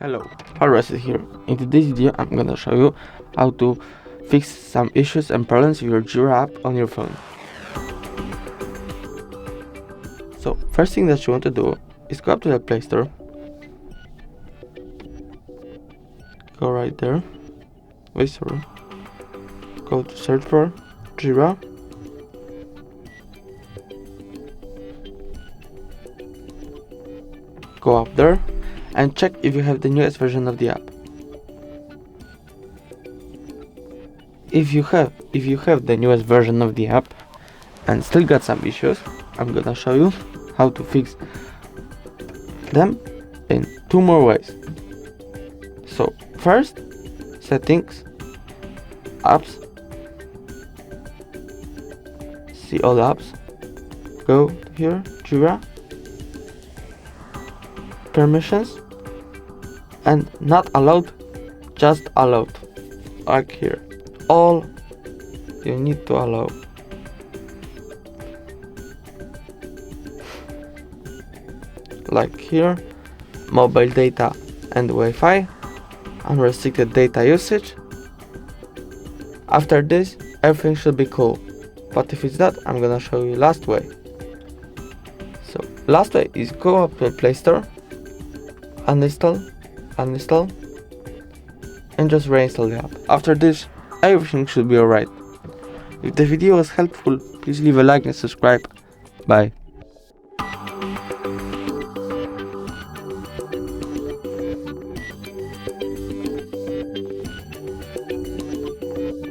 Hello, Harris here. In today's video, I'm gonna show you how to fix some issues and problems with your Jira app on your phone. So, first thing that you want to do is go up to the Play Store. Go right there. Wait, sorry. Go to search for Jira. Go up there and check if you have the newest version of the app. If you have the newest version of the app and still got some issues, I'm gonna show you how to fix them in two more ways. So first, settings, apps, see all the apps, go here, Jira, permissions, and not allowed, just allowed, like here. All you need to allow. Like here, mobile data and Wi-Fi, unrestricted data usage. After this, everything should be cool. But if it's not, I'm gonna show you last way. So last way is go up to the Play Store, uninstall, and just reinstall the app. After this, everything should be alright. If the video was helpful, please leave a like and subscribe. Bye.